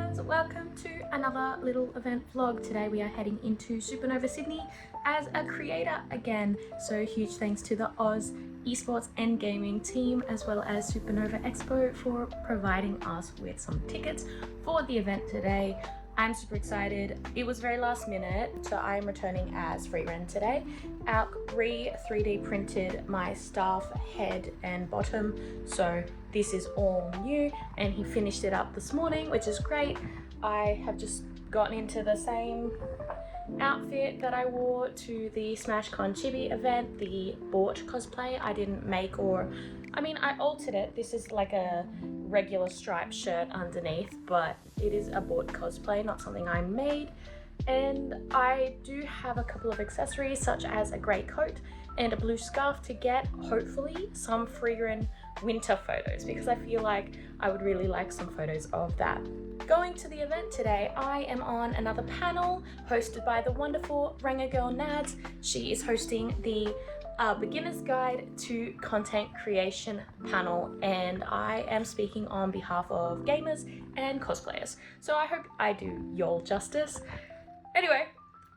friends, welcome to another little event vlog. Today we are heading into Supanova Sydney as a creator again, so huge thanks to the Oz esports and gaming team as well as Supanova Expo for providing us with some tickets for the event today. I'm super excited. It was very last minute, so I'm returning as free run today. Alk 3D printed my staff head and bottom, so this is all new, and he finished it up this morning, which is great. I have just gotten into the same outfit that I wore to the SmashCon Chibi event, the Bort cosplay. I didn't make I altered it. This is like a regular striped shirt underneath, but it is a Bort cosplay, not something I made. And I do have a couple of accessories such as a grey coat and a blue scarf to get hopefully some Freerin winter photos, because I feel like I would really like some photos of that. Going to the event today, I am on another panel hosted by the wonderful Ranger Girl Nads. She is hosting the Beginner's Guide to Content Creation panel, and I am speaking on behalf of gamers and cosplayers. So I hope I do y'all justice. Anyway,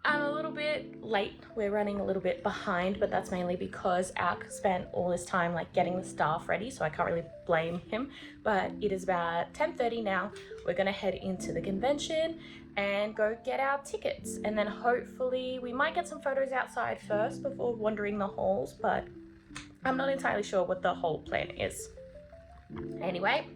I'm a little bit late. We're running a little bit behind, but that's mainly because Alk spent all this time getting the staff ready, so I can't really blame him. But it is about 10:30 now. We're gonna head into the convention and go get our tickets, and then hopefully we might get some photos outside first before wandering the halls, but I'm not entirely sure what the whole plan is. Anyway,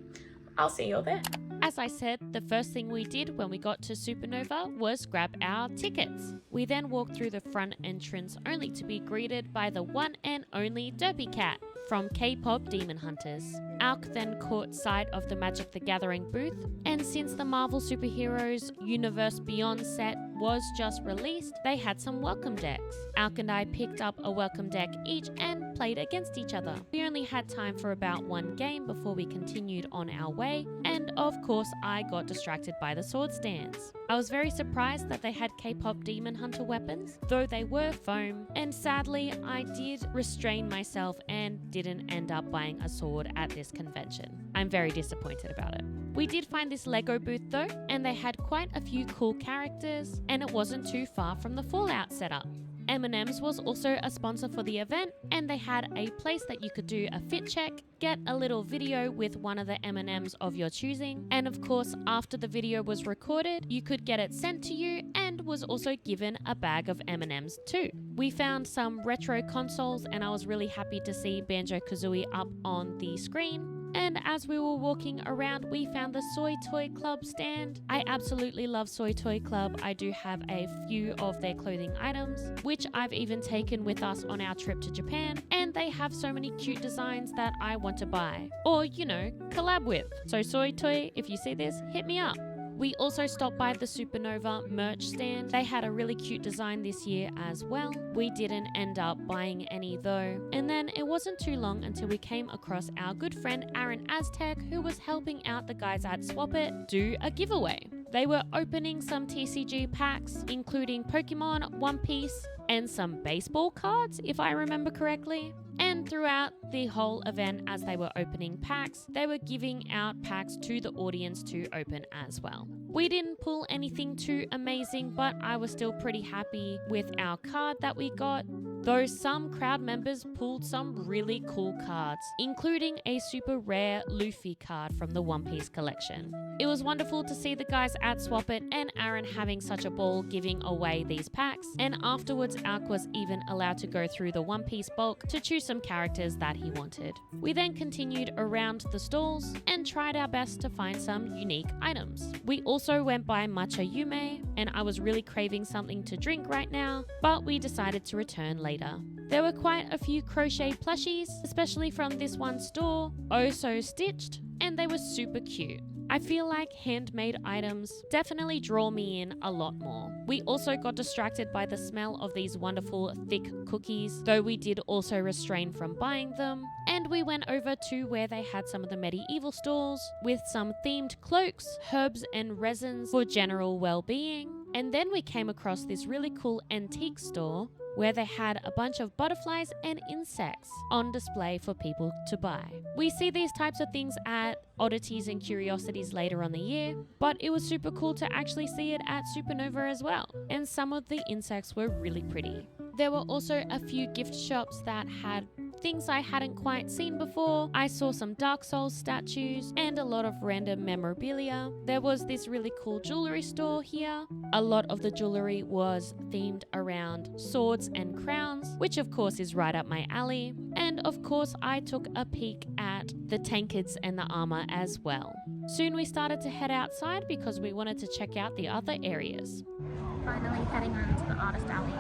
I'll see you all there. As I said, the first thing we did when we got to Supanova was grab our tickets. We then walked through the front entrance only to be greeted by the one and only Derpy Cat from K-pop Demon Hunters. Alk then caught sight of the Magic the Gathering booth, and since the Marvel Superheroes Universe Beyond set was just released, they had some welcome decks. Alk and I picked up a welcome deck each and played against each other. We only had time for about one game before we continued on our way, and of course I got distracted by the sword stands. I was very surprised that they had K-pop Demon Hunter weapons, though they were foam, and sadly I did restrain myself and didn't end up buying a sword at this convention. I'm very disappointed about it. We did find this Lego booth though, and they had quite a few cool characters, and it wasn't too far from the Fallout setup. M&M's was also a sponsor for the event, and they had a place that you could do a fit check, get a little video with one of the M&M's of your choosing, and of course after the video was recorded you could get it sent to you, and was also given a bag of M&M's too. We found some retro consoles, and I was really happy to see Banjo-Kazooie up on the screen. And as we were walking around, we found the Soy Toy Club stand. I absolutely love Soy Toy Club. I do have a few of their clothing items, which I've even taken with us on our trip to Japan, and they have so many cute designs that I want to buy, or collab with. So Soy Toy, if you see this, hit me up. We also stopped by the Supanova merch stand. They had a really cute design this year as well. We didn't end up buying any though. And then it wasn't too long until we came across our good friend Aaron Aztec, who was helping out the guys at Swap It do a giveaway. They were opening some TCG packs, including Pokemon, One Piece, and some baseball cards, if I remember correctly. And throughout the whole event, as they were opening packs, they were giving out packs to the audience to open as well. We didn't pull anything too amazing, but I was still pretty happy with our card that we got, though some crowd members pulled some really cool cards, including a super rare Luffy card from the One Piece collection. It was wonderful to see the guys at Swap It and Aaron having such a ball giving away these packs, and afterwards Alk was even allowed to go through the One Piece bulk to choose some characters that he wanted. We then continued around the stalls and tried our best to find some unique items. We also went by Matcha Yume, and I was really craving something to drink right now, but we decided to return later. There were quite a few crochet plushies, especially from this one store, oh so stitched, and they were super cute. I feel like handmade items definitely draw me in a lot more. We also got distracted by the smell of these wonderful thick cookies, though we did also restrain from buying them. And we went over to where they had some of the medieval stalls with some themed cloaks, herbs and resins for general well-being. And then we came across this really cool antique store where they had a bunch of butterflies and insects on display for people to buy. We see these types of things at oddities and curiosities later on the year, but it was super cool to actually see it at Supanova as well, and some of the insects were really pretty. There were also a few gift shops that had things I hadn't quite seen before. I saw some Dark Souls statues and a lot of random memorabilia. There was this really cool jewelry store here. A lot of the jewelry was themed around swords and crowns, which of course is right up my alley. And of course I took a peek at the tankards and the armor as well. Soon we started to head outside because we wanted to check out the other areas. Finally heading on to the artist alley.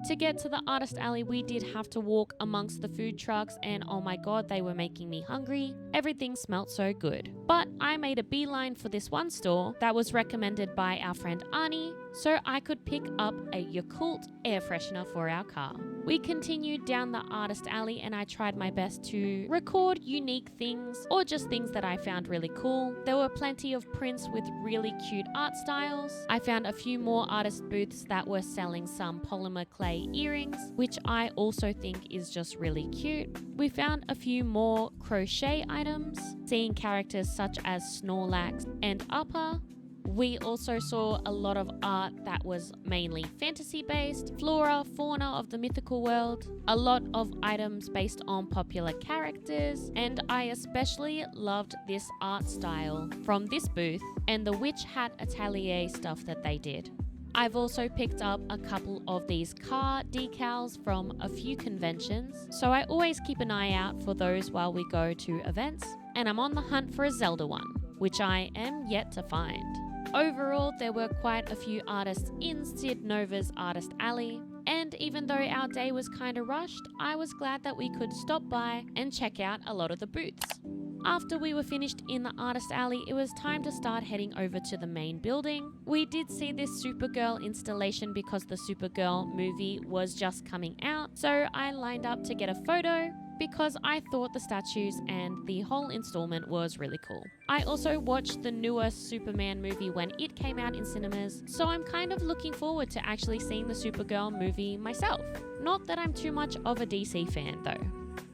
To get to the artist alley, we did have to walk amongst the food trucks, and oh my god, they were making me hungry. Everything smelt so good. But I made a beeline for this one store that was recommended by our friend Ani, so I could pick up a Yakult air freshener for our car. We continued down the artist alley and I tried my best to record unique things or just things that I found really cool. There were plenty of prints with really cute art styles. I found a few more artist booths that were selling some polymer clay earrings, which I also think is just really cute. We found a few more crochet items, seeing characters such as Snorlax and Upper. We also saw a lot of art that was mainly fantasy based, flora, fauna of the mythical world, a lot of items based on popular characters, and I especially loved this art style from this booth and the witch hat atelier stuff that they did. I've also picked up a couple of these car decals from a few conventions, so I always keep an eye out for those while we go to events, and I'm on the hunt for a Zelda one, which I am yet to find. Overall, there were quite a few artists in Sid Nova's Artist Alley, and even though our day was kinda rushed, I was glad that we could stop by and check out a lot of the booths. After we were finished in the Artist Alley, it was time to start heading over to the main building. We did see this Supergirl installation because the Supergirl movie was just coming out, so I lined up to get a photo because I thought the statues and the whole installment was really cool. I also watched the newer Superman movie when it came out in cinemas, so I'm kind of looking forward to actually seeing the Supergirl movie myself. Not that I'm too much of a DC fan though.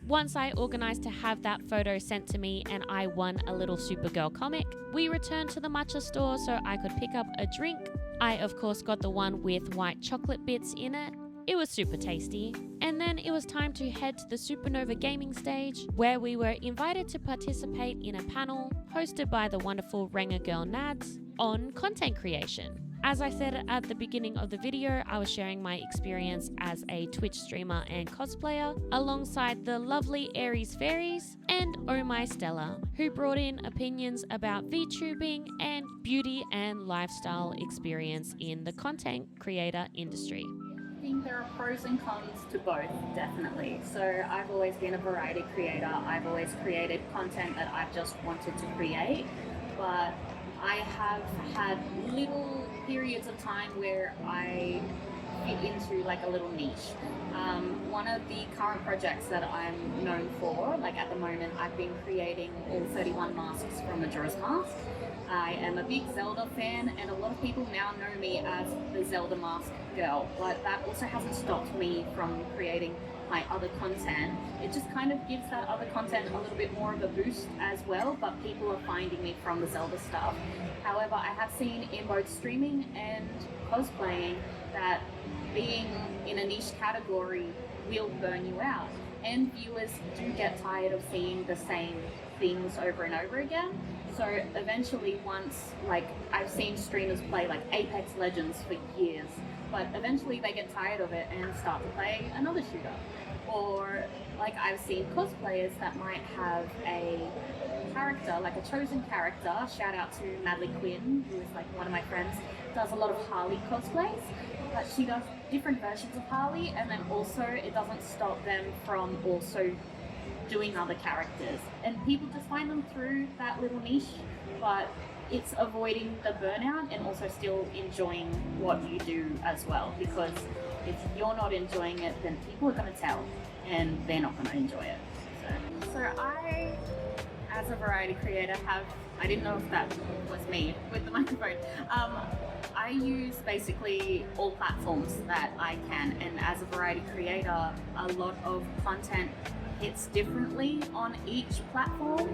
Once I organised to have that photo sent to me and I won a little Supergirl comic, we returned to the matcha store so I could pick up a drink. I of course got the one with white chocolate bits in it. It was super tasty. And then it was time to head to the Supanova gaming stage, where we were invited to participate in a panel hosted by the wonderful Ranger Girl Nads on content creation. As I said at the beginning of the video, I was sharing my experience as a Twitch streamer and cosplayer alongside the lovely Aries Fairies and Oh My Stella, who brought in opinions about VTubing and beauty and lifestyle experience in the content creator industry. I think there are pros and cons to both, definitely. So I've always been a variety creator. I've always created content that I've just wanted to create, but I have had little periods of time where I fit into like a little niche. One of the current projects that I'm known for, like at the moment, I've been creating all 31 masks from Majora's Mask. I am a big Zelda fan, and a lot of people now know me as the Zelda Mask girl, but that also hasn't stopped me from creating my other content. It just kind of gives that other content a little bit more of a boost as well, but people are finding me from the Zelda stuff. However, I have seen in both streaming and cosplaying that being in a niche category will burn you out, and viewers do get tired of seeing the same things over and over again. So eventually, once, like, I've seen streamers play like Apex Legends for years, but eventually they get tired of it and start to play another shooter. Or like I've seen cosplayers that might have a character, like a chosen character. Shout out to Madly Quinn, who is like one of my friends, does a lot of Harley cosplays, but she does different versions of Harley, and then also it doesn't stop them from also doing other characters, and people just find them through that little niche, but it's avoiding the burnout and also still enjoying what you do as well, because if you're not enjoying it, then people are going to tell and they're not going to enjoy it. So I, as a variety creator, I didn't know if that was me with the microphone. I use basically all platforms that I can, and as a variety creator, a lot of content hits differently on each platform.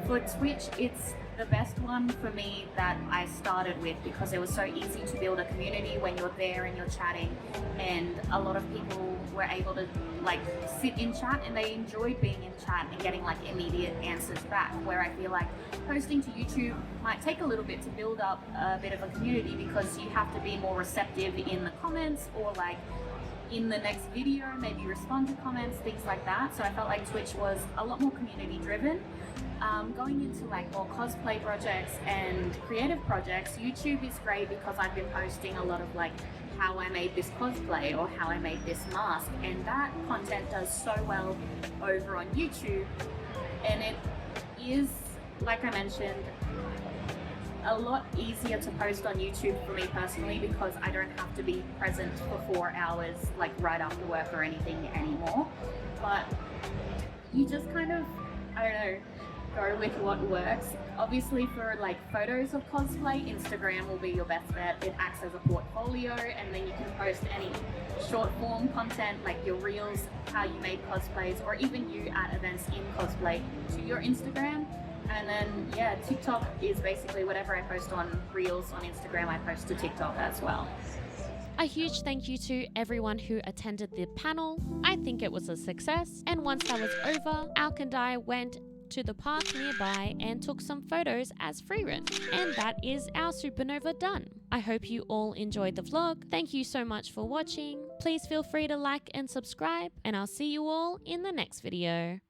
For Twitch, it's the best one for me that I started with because it was so easy to build a community when you're there and you're chatting, and a lot of people were able to like sit in chat and they enjoyed being in chat and getting like immediate answers back, where I feel like posting to YouTube might take a little bit to build up a bit of a community because you have to be more receptive in the comments, or like in the next video maybe respond to comments, things like that. So I felt like Twitch was a lot more community driven. Going into like more cosplay projects and creative projects, YouTube is great because I've been posting a lot of like how I made this cosplay or how I made this mask, and that content does so well over on YouTube. And it is, like I mentioned, a lot easier to post on YouTube for me personally because I don't have to be present for 4 hours like right after work or anything anymore. But you just kind of, I don't know, go with what works. Obviously for like photos of cosplay, Instagram will be your best bet. It acts as a portfolio, and then you can post any short form content like your reels, how you made cosplays, or even you at events in cosplay to your Instagram. And then yeah, TikTok is basically whatever I post on reels on Instagram, I post to TikTok as well. A huge thank you to everyone who attended the panel. I think it was a success, and once that was over, Alk and I went to the park nearby and took some photos as Freerun. And that is our Supanova done. I hope you all enjoyed the vlog. Thank you so much for watching. Please feel free to like and subscribe, and I'll see you all in the next video.